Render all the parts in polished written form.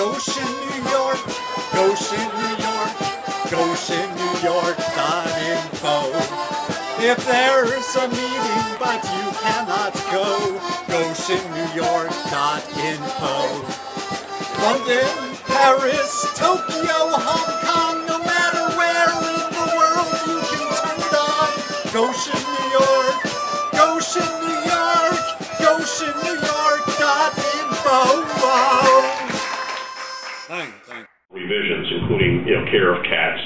Goshen, New York, Goshen, New York, Goshen, New York.info. If there's a meeting but you cannot go, Goshen, New York.info. London, Paris, Tokyo, Hong Kong, no matter where in the world you can turn it on. Goshen, New York, Goshen, New York, Goshen, New York.info. Thank you. Revisions, including care of cats,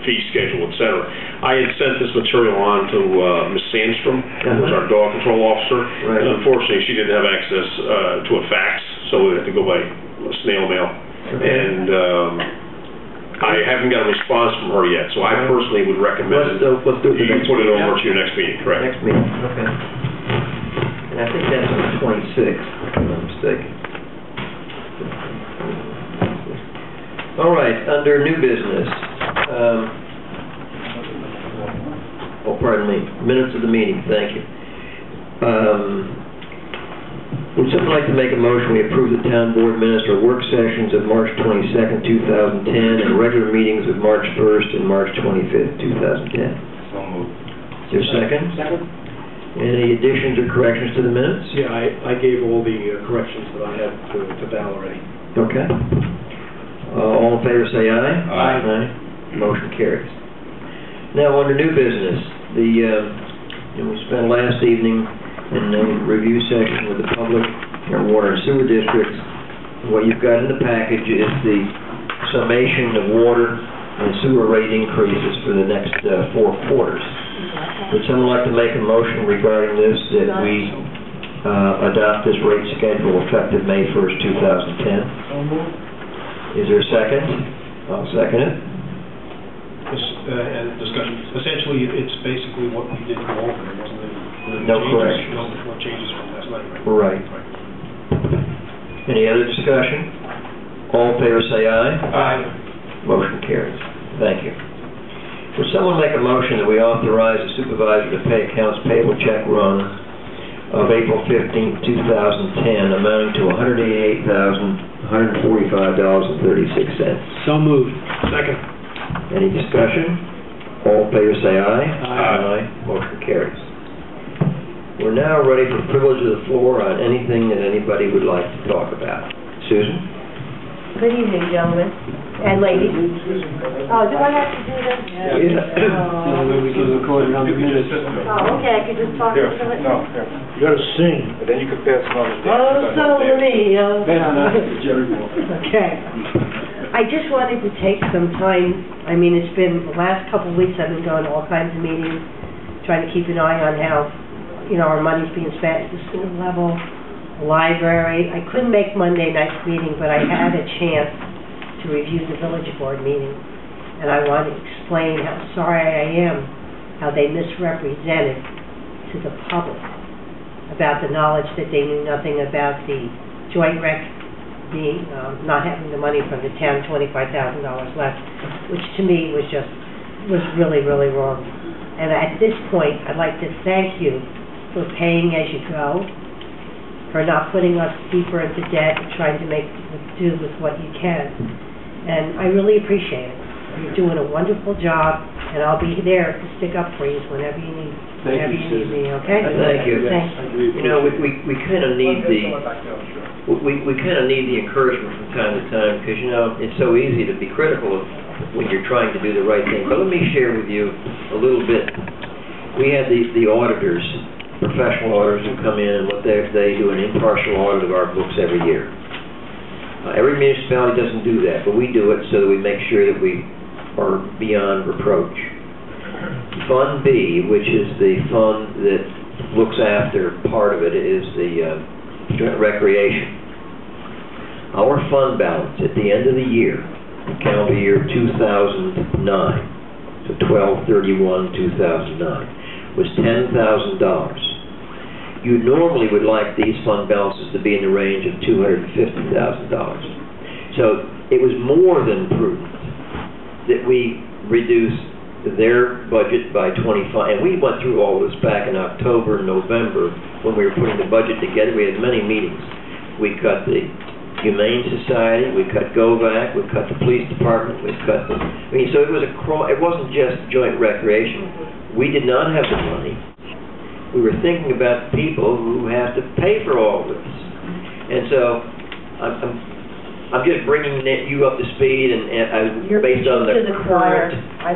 fee schedule, etc. I had sent this material on to Ms. Sandstrom, who was our dog control officer, Right. and unfortunately she didn't have access to a fax, so we had to go by snail mail. And I haven't got a response from her yet, so I personally would recommend Let's do it the you next put it meeting. over to your next meeting, correct? Next meeting, okay. And I think that's on the 26th, if I'm not mistaken. All right, under new business, pardon me, minutes of the meeting, thank you. Would someone like to make a motion, we approve the town board minutes for work sessions of March 22nd, 2010, and regular meetings of March 1st and March 25th, 2010? So moved. Is there a second? Second. Any additions or corrections to the minutes? Yeah, I gave all the corrections that I had to Val already. Okay. All in favor say aye. Aye. Motion carries. Now, under new business, we spent last evening in a review session with the public in our water and sewer districts. What you've got in the package is the summation of water and sewer rate increases for the next 4 quarters. Would someone like to make a motion regarding this, that we adopt this rate schedule effective May 1st, 2010? Is there a second? I'll second it. And discussion. Essentially, it's basically what we did go over. There wasn't any No changes, corrections. no changes from last night, right? Right. Any other discussion? All in favor say aye. Aye. Motion carries. Thank you. Would someone make a motion that we authorize the supervisor to pay accounts payable check run of April 15, 2010, amounting to $188,145.36? So moved. Second. Any discussion? All in favor say aye. Aye. Motion carries. We're now ready for privilege of the floor on anything that anybody would like to talk about. Susan? Good evening, gentlemen and ladies. Oh, do I have to do this? We can record it on the minutes. Oh, okay, I could just talk to it? No, here. You gotta sing. And then you can pass it on to Oh, so me, Jerry Moore. Okay. I just wanted to take some time, I mean, it's been the last couple of weeks I've been going to all kinds of meetings, trying to keep an eye on how, our money's being spent at the school level, the library. I couldn't make Monday night's meeting, but I had a chance to review the village board meeting, and I want to explain how sorry I am how they misrepresented to the public about the knowledge that they knew nothing about the joint rec being not having the money from the town, $25,000 left, which to me was really, really wrong. And at this point, I'd like to thank you for paying as you go, for not putting us deeper into debt and trying to make do with what you can. And I really appreciate it. You're doing a wonderful job, and I'll be there to stick up for you whenever you need, me, okay? Thank you. Thanks. We kind of need we kind of need the encouragement from time to time, because it's so easy to be critical of when you're trying to do the right thing. But let me share with you a little bit. We had the auditors, professional auditors, who come in, and what they do an impartial audit of our books every year. Every municipality doesn't do that, but we do it so that we make sure that we are beyond reproach. Fund B, which is the fund that looks after part of it, is the joint recreation. Our fund balance at the end of the year, calendar year 2009, so 12/31/2009, was $10,000. You normally would like these fund balances to be in the range of $250,000. So it was more than prudent that we reduced their budget by 25, and we went through all this back in October and November when we were putting the budget together. We had many meetings. We cut the Humane Society, we cut GOVAC, we cut the police department, we cut the, so it was it wasn't just joint recreation. We did not have the money. We were thinking about the people who have to pay for all this. And so, I'm just bringing you up to speed, and based on the current, I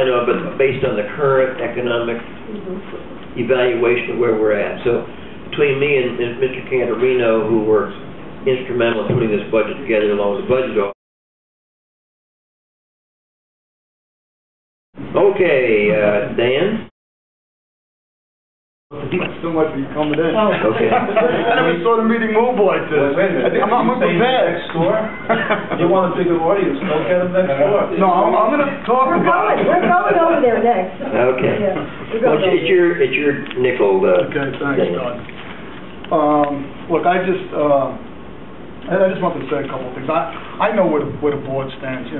know, but based on the current economic evaluation of where we're at. So, between me and Mr. Cantorino, who were instrumental in putting this budget together along with the budget office. Okay, Dan? Still might be coming in. Okay. I never saw the meeting move like this. Wait a minute. I'm prepared. Next door? You want a bigger audience, go get them next door. No, I'm going to talk about it. We're going over there next. Okay. Yeah. Well, it's your nickel. Okay, thanks, Don. Look, I just wanted to say a couple of things. I know where the board stands, and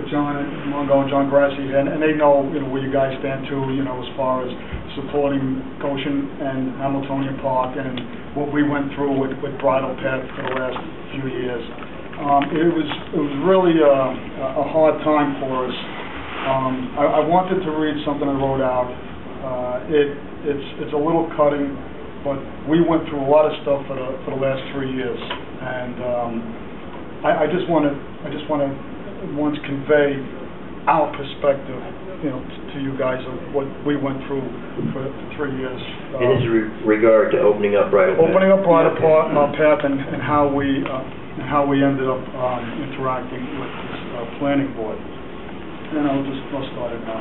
John Mongo and John Grassi, and they know, where you guys stand too, as far as supporting Goshen and Hamiltonian Park and what we went through with Bridle Path for the last few years. It was really a hard time for us. I wanted to read something I wrote out. It's a little cutting, but we went through a lot of stuff for the last 3 years, and I just want to once convey our perspective, to you guys of what we went through for 3 years. In this regard to opening up Bridle Path. Opening up Bridle Path and how we ended up interacting with this planning board. And I'll start it now.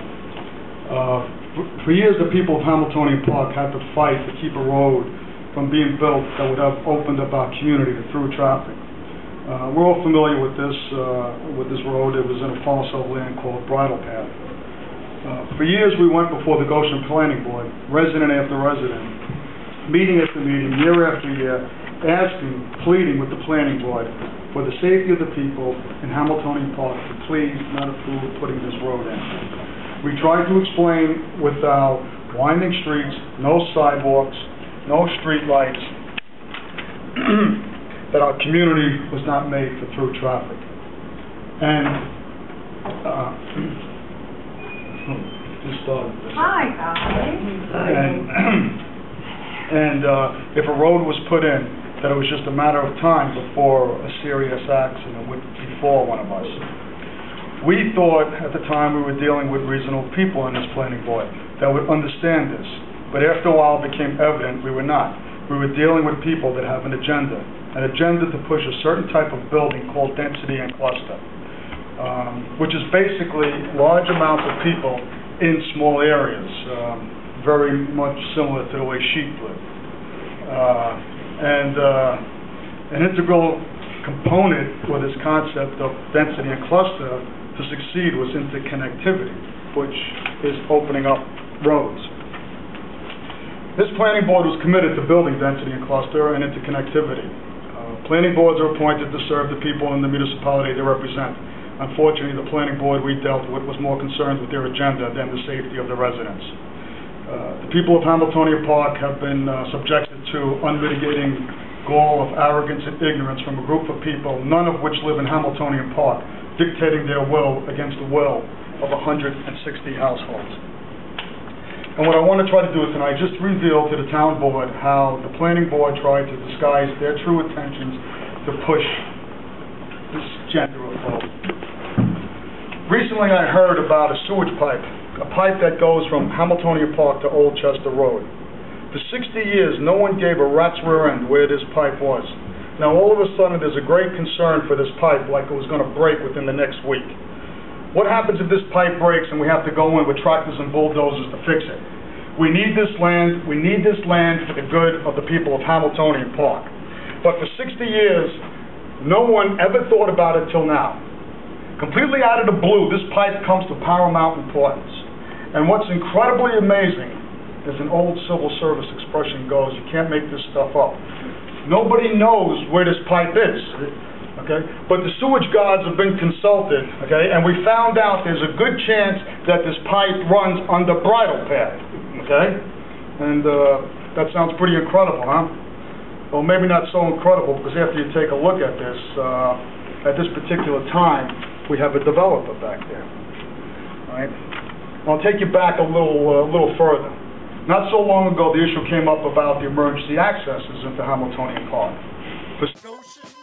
For years, the people of Hamiltonian Park had to fight to keep a road from being built that would have opened up our community to through traffic. We're all familiar with this road. It was in a parcel of land called Bridle Path. For years, we went before the Goshen Planning Board, resident after resident, meeting after meeting, year after year, asking, pleading with the planning board for the safety of the people in Hamiltonian Park to please not approve putting this road in. We tried to explain with our winding streets, no sidewalks, no street lights, that our community was not made for through traffic. And just started this. Hi, guys. And if a road was put in, that it was just a matter of time before a serious accident would befall one of us. We thought at the time we were dealing with reasonable people in this planning board that would understand this, but after a while it became evident we were not. We were dealing with people that have an agenda to push a certain type of building called density and cluster, which is basically large amounts of people in small areas, very much similar to the way sheep live. An integral component for this concept of density and cluster to succeed was interconnectivity, which is opening up roads. This planning board was committed to building density and cluster and interconnectivity. Planning boards are appointed to serve the people in the municipality they represent. Unfortunately, the planning board we dealt with was more concerned with their agenda than the safety of the residents. The people of Hamiltonian Park have been subjected to unmitigating gall of arrogance and ignorance from a group of people, none of which live in Hamiltonian Park, dictating their will against the will of 160 households. And what I want to try to do tonight, just reveal to the town board how the planning board tried to disguise their true intentions to push this agenda of vote. Recently I heard about a sewage pipe, a pipe that goes from Hamiltonian Park to Old Chester Road. For 60 years, no one gave a rat's rear end where this pipe was. Now all of a sudden there's a great concern for this pipe, like it was going to break within the next week. What happens if this pipe breaks and we have to go in with tractors and bulldozers to fix it? We need this land for the good of the people of Hamiltonian Park. But for 60 years, no one ever thought about it till now. Completely out of the blue, this pipe comes to paramount importance. And what's incredibly amazing, as an old civil service expression goes, you can't make this stuff up. Nobody knows where this pipe is. Okay? But the sewage gods have been consulted, okay, and we found out there's a good chance that this pipe runs under Bridle Path, okay? And that sounds pretty incredible, huh? well, maybe not so incredible, because after you take a look at this particular time, we have a developer back there. All right? I'll take you back a little further. Not so long ago, the issue came up about the emergency accesses into Hamiltonian Park. Goshen.